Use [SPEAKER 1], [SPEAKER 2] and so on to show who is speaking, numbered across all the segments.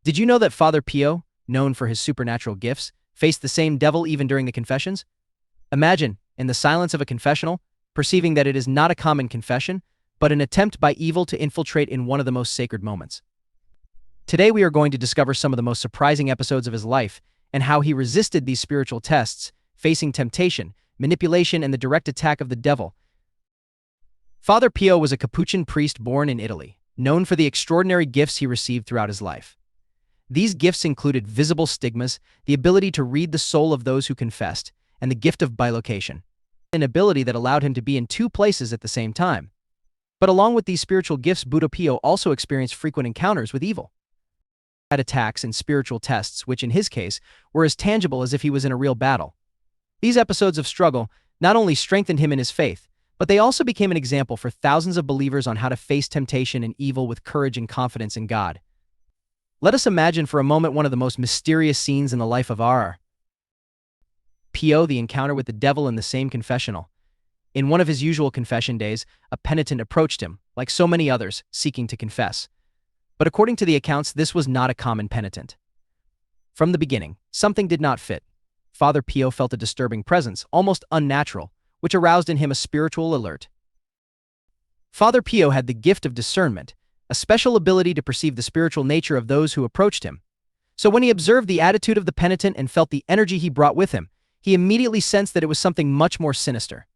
[SPEAKER 1] Did you know that Father Pio, known for his supernatural gifts, faced the same devil even during the confessions? Imagine, in the silence of a confessional, perceiving that it is not a common confession, but an attempt by evil to infiltrate in one of the most sacred moments. Today we are going to discover some of the most surprising episodes of his life and how he resisted these spiritual tests, facing temptation, manipulation, and the direct attack of the devil. Father Pio was a Capuchin priest born in Italy, known for the extraordinary gifts he received throughout his life. These gifts included visible stigmas, the ability to read the soul of those who confessed, and the gift of bilocation, an ability that allowed him to be in two places at the same time. But along with these spiritual gifts, Buddha Pio also experienced frequent encounters with evil. He had attacks and spiritual tests, which in his case were as tangible as if he was in a real battle. These episodes of struggle not only strengthened him in his faith, but they also became an example for thousands of believers on how to face temptation and evil with courage and confidence in God. Let us imagine for a moment one of the most mysterious scenes in the life of R. Pio, the encounter with the devil in the same confessional. In one of his usual confession days, a penitent approached him, like so many others, seeking to confess. But according to the accounts, this was not a common penitent. From the beginning, something did not fit. Father Pio felt a disturbing presence, almost unnatural, which aroused in him a spiritual alert. Father Pio had the gift of discernment, a special ability to perceive the spiritual nature of those who approached him. So when he observed the attitude of the penitent and felt the energy he brought with him, he immediately sensed that it was something much more sinister.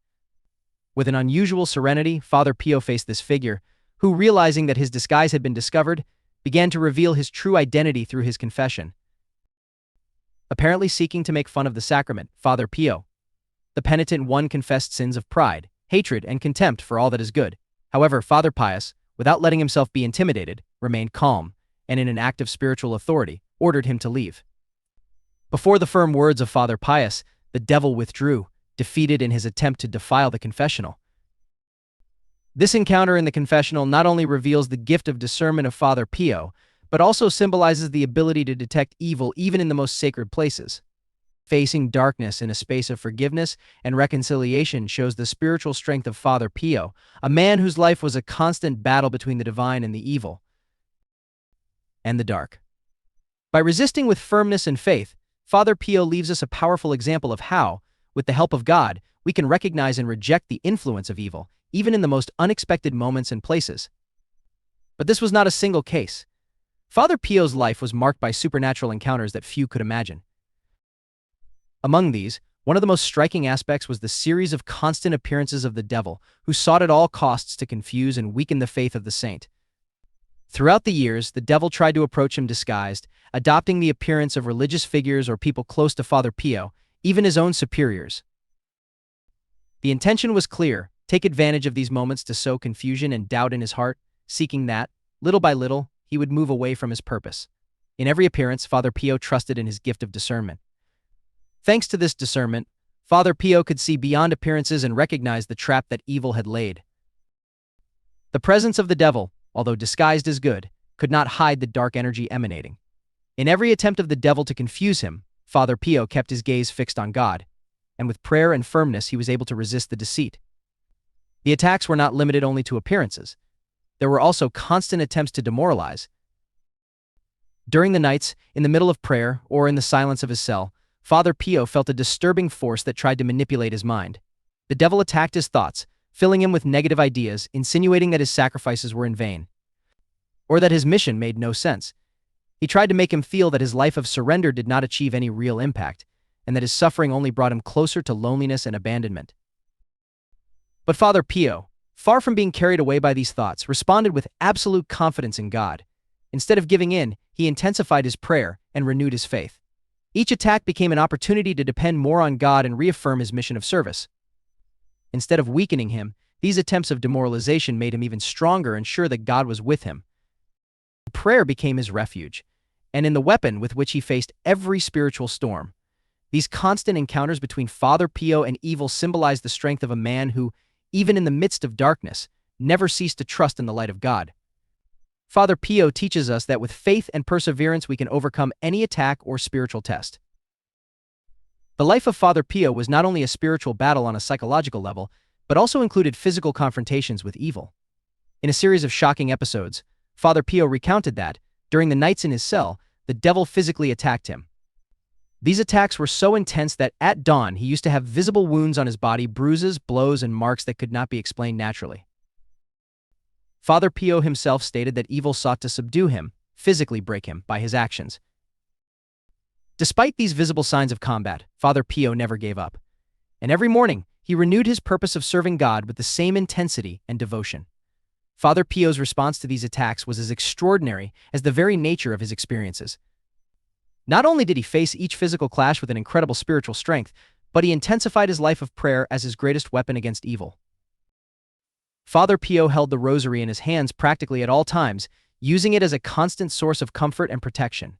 [SPEAKER 1] With an unusual serenity, Father Pio faced this figure, who, realizing that his disguise had been discovered, began to reveal his true identity through his confession. Apparently seeking to make fun of the sacrament, Father Pio, the penitent one, confessed sins of pride, hatred, and contempt for all that is good. However, Father Pius, without letting himself be intimidated, remained calm, and in an act of spiritual authority, ordered him to leave. Before the firm words of Father Pius, the devil withdrew, defeated in his attempt to defile the confessional. This encounter in the confessional not only reveals the gift of discernment of Father Pio, but also symbolizes the ability to detect evil even in the most sacred places. Facing darkness in a space of forgiveness and reconciliation shows the spiritual strength of Father Pio, a man whose life was a constant battle between the divine and the evil and the dark. By resisting with firmness and faith, Father Pio leaves us a powerful example of how, with the help of God, we can recognize and reject the influence of evil, even in the most unexpected moments and places. But this was not a single case. Father Pio's life was marked by supernatural encounters that few could imagine. Among these, one of the most striking aspects was the series of constant appearances of the devil, who sought at all costs to confuse and weaken the faith of the saint. Throughout the years, the devil tried to approach him disguised, adopting the appearance of religious figures or people close to Father Pio, even his own superiors. The intention was clear: take advantage of these moments to sow confusion and doubt in his heart, seeking that, little by little, he would move away from his purpose. In every appearance, Father Pio trusted in his gift of discernment. Thanks to this discernment, Father Pio could see beyond appearances and recognize the trap that evil had laid. The presence of the devil, although disguised as good, could not hide the dark energy emanating. In every attempt of the devil to confuse him, Father Pio kept his gaze fixed on God, and with prayer and firmness he was able to resist the deceit. The attacks were not limited only to appearances. There were also constant attempts to demoralize. During the nights, in the middle of prayer, or in the silence of his cell, Father Pio felt a disturbing force that tried to manipulate his mind. The devil attacked his thoughts, filling him with negative ideas, insinuating that his sacrifices were in vain, or that his mission made no sense. He tried to make him feel that his life of surrender did not achieve any real impact, and that his suffering only brought him closer to loneliness and abandonment. But Father Pio, far from being carried away by these thoughts, responded with absolute confidence in God. Instead of giving in, he intensified his prayer and renewed his faith. Each attack became an opportunity to depend more on God and reaffirm his mission of service. Instead of weakening him, these attempts of demoralization made him even stronger and sure that God was with him. Prayer became his refuge, and in the weapon with which he faced every spiritual storm. These constant encounters between Father Pio and evil symbolized the strength of a man who, even in the midst of darkness, never ceased to trust in the light of God. Father Pio teaches us that with faith and perseverance we can overcome any attack or spiritual test. The life of Father Pio was not only a spiritual battle on a psychological level, but also included physical confrontations with evil. In a series of shocking episodes, Father Pio recounted that, during the nights in his cell, the devil physically attacked him. These attacks were so intense that at dawn he used to have visible wounds on his body, bruises, blows, and marks that could not be explained naturally. Father Pio himself stated that evil sought to subdue him, physically break him, by his actions. Despite these visible signs of combat, Father Pio never gave up. And every morning, he renewed his purpose of serving God with the same intensity and devotion. Father Pio's response to these attacks was as extraordinary as the very nature of his experiences. Not only did he face each physical clash with an incredible spiritual strength, but he intensified his life of prayer as his greatest weapon against evil. Father Pio held the rosary in his hands practically at all times, using it as a constant source of comfort and protection.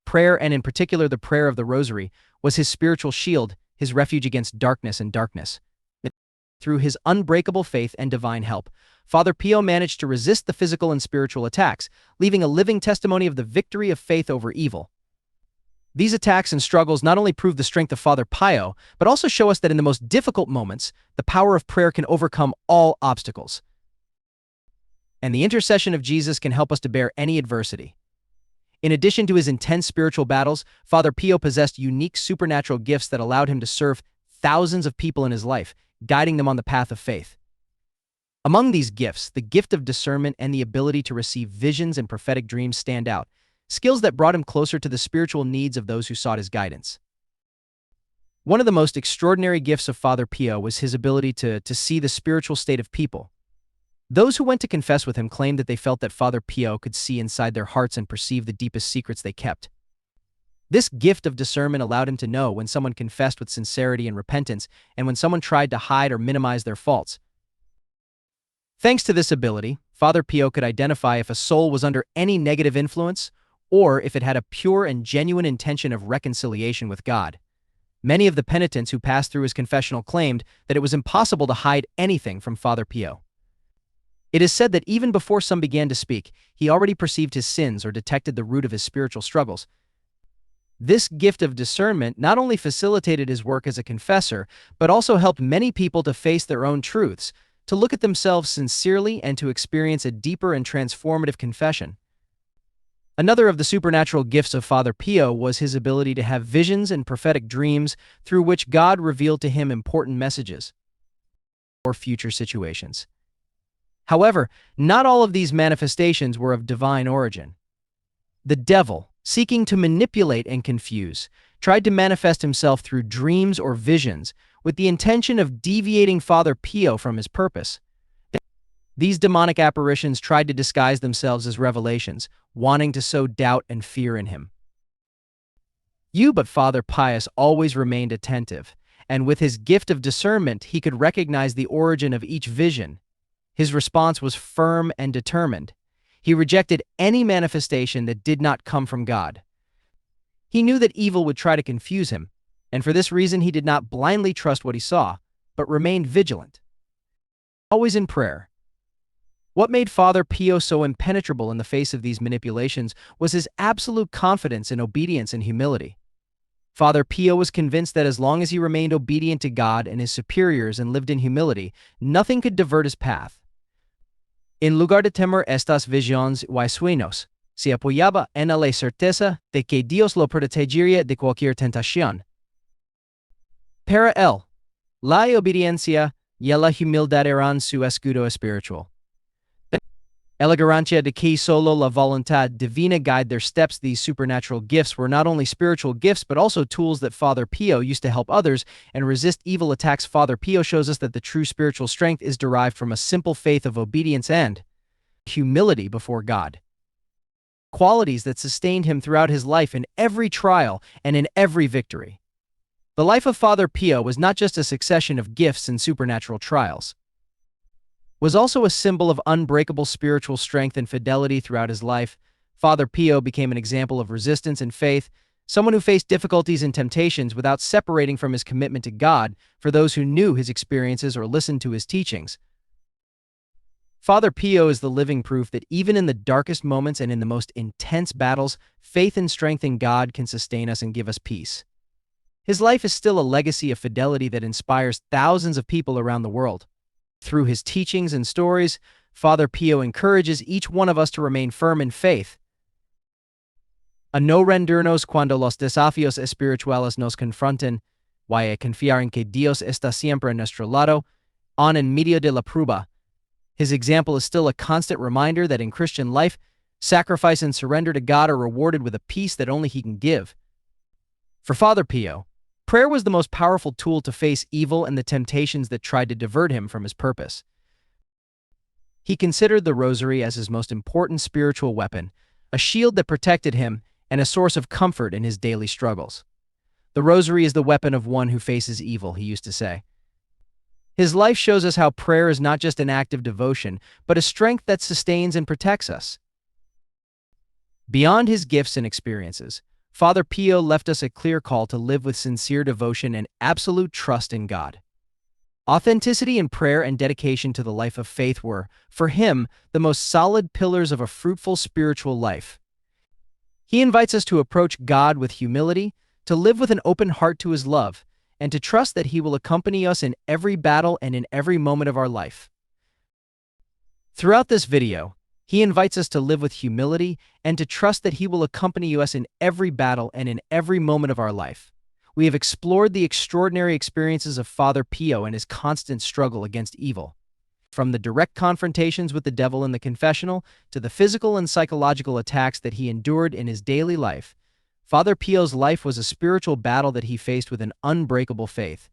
[SPEAKER 1] Prayer, and in particular the prayer of the rosary, was his spiritual shield, his refuge against darkness and darkness. Through his unbreakable faith and divine help, Father Pio managed to resist the physical and spiritual attacks, leaving a living testimony of the victory of faith over evil. These attacks and struggles not only prove the strength of Father Pio, but also show us that in the most difficult moments, the power of prayer can overcome all obstacles. And the intercession of Jesus can help us to bear any adversity. In addition to his intense spiritual battles, Father Pio possessed unique supernatural gifts that allowed him to serve thousands of people in his life, guiding them on the path of faith. Among these gifts, the gift of discernment and the ability to receive visions and prophetic dreams stand out, skills that brought him closer to the spiritual needs of those who sought his guidance. One of the most extraordinary gifts of Father Pio was his ability to see the spiritual state of people. Those who went to confess with him claimed that they felt that Father Pio could see inside their hearts and perceive the deepest secrets they kept. This gift of discernment allowed him to know when someone confessed with sincerity and repentance, and when someone tried to hide or minimize their faults. Thanks to this ability, Father Pio could identify if a soul was under any negative influence, or if it had a pure and genuine intention of reconciliation with God. Many of the penitents who passed through his confessional claimed that it was impossible to hide anything from Father Pio. It is said that even before some began to speak, he already perceived his sins or detected the root of his spiritual struggles. This gift of discernment not only facilitated his work as a confessor, but also helped many people to face their own truths, to look at themselves sincerely, and to experience a deeper and transformative confession. Another of the supernatural gifts of Father Pio was his ability to have visions and prophetic dreams through which God revealed to him important messages or future situations. However, not all of these manifestations were of divine origin. The devil, seeking to manipulate and confuse, tried to manifest himself through dreams or visions with the intention of deviating Father Pio from his purpose. These demonic apparitions tried to disguise themselves as revelations, wanting to sow doubt and fear in him. But Father Pius always remained attentive, and with his gift of discernment, he could recognize the origin of each vision. His response was firm and determined. He rejected any manifestation that did not come from God. He knew that evil would try to confuse him, and for this reason he did not blindly trust what he saw, but remained vigilant. Always in prayer. What made Father Pio so impenetrable in the face of these manipulations was his absolute confidence in obedience and humility. Father Pio was convinced that as long as he remained obedient to God and his superiors and lived in humility, nothing could divert his path. En lugar de temer estas visiones y sueños, se apoyaba en la certeza de que Dios lo protegería de cualquier tentación. Para él, la obediencia y la humildad eran su escudo espiritual. La garantia de que solo la voluntad divina guide their steps. These supernatural gifts were not only spiritual gifts but also tools that Father Pio used to help others and resist evil attacks. Father Pio shows us that the true spiritual strength is derived from a simple faith of obedience and humility before God. Qualities that sustained him throughout his life in every trial and in every victory. The life of Father Pio was not just a succession of gifts and supernatural trials. Was also a symbol of unbreakable spiritual strength and fidelity throughout his life. Father Pio became an example of resistance and faith, someone who faced difficulties and temptations without separating from his commitment to God for those who knew his experiences or listened to his teachings. Father Pio is the living proof that even in the darkest moments and in the most intense battles, faith and strength in God can sustain us and give us peace. His life is still a legacy of fidelity that inspires thousands of people around the world. Through his teachings and stories, Father Pio encourages each one of us to remain firm in faith. A no rendirnos cuando los desafíos espirituales nos confronten, y a confiar en que Dios está siempre a nuestro lado, aun en medio de la prueba. His example is still a constant reminder that in Christian life, sacrifice and surrender to God are rewarded with a peace that only He can give. For Father Pio, prayer was the most powerful tool to face evil and the temptations that tried to divert him from his purpose. He considered the rosary as his most important spiritual weapon, a shield that protected him and a source of comfort in his daily struggles. The rosary is the weapon of one who faces evil, he used to say. His life shows us how prayer is not just an act of devotion, but a strength that sustains and protects us. Beyond his gifts and experiences, Father Pio left us a clear call to live with sincere devotion and absolute trust in God. Authenticity in prayer and dedication to the life of faith were, for him, the most solid pillars of a fruitful spiritual life. He invites us to approach God with humility, to live with an open heart to His love, and to trust that He will accompany us in every battle and in every moment of our life. Throughout this video, he invites us to live with humility and to trust that He will accompany us in every battle and in every moment of our life. We have explored the extraordinary experiences of Father Pio and his constant struggle against evil. From the direct confrontations with the devil in the confessional to the physical and psychological attacks that he endured in his daily life, Father Pio's life was a spiritual battle that he faced with an unbreakable faith.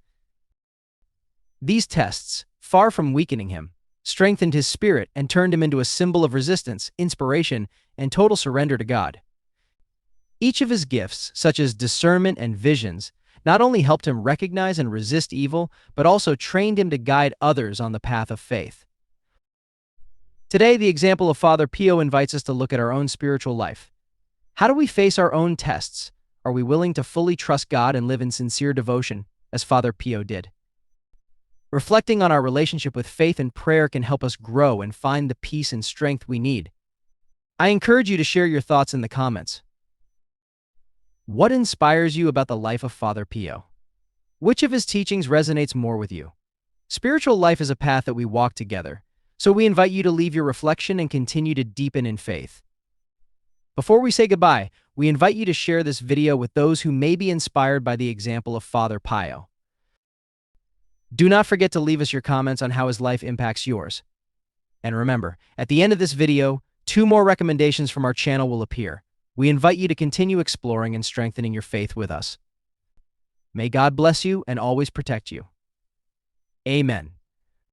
[SPEAKER 1] These tests, far from weakening him, strengthened his spirit and turned him into a symbol of resistance, inspiration, and total surrender to God. Each of his gifts, such as discernment and visions, not only helped him recognize and resist evil, but also trained him to guide others on the path of faith. Today, the example of Father Pio invites us to look at our own spiritual life. How do we face our own tests? Are we willing to fully trust God and live in sincere devotion, as Father Pio did? Reflecting on our relationship with faith and prayer can help us grow and find the peace and strength we need. I encourage you to share your thoughts in the comments. What inspires you about the life of Father Pio? Which of his teachings resonates more with you? Spiritual life is a path that we walk together, so we invite you to leave your reflection and continue to deepen in faith. Before we say goodbye, we invite you to share this video with those who may be inspired by the example of Father Pio. Do not forget to leave us your comments on how his life impacts yours. And remember, at the end of this video, 2 more recommendations from our channel will appear. We invite you to continue exploring and strengthening your faith with us. May God bless you and always protect you. Amen.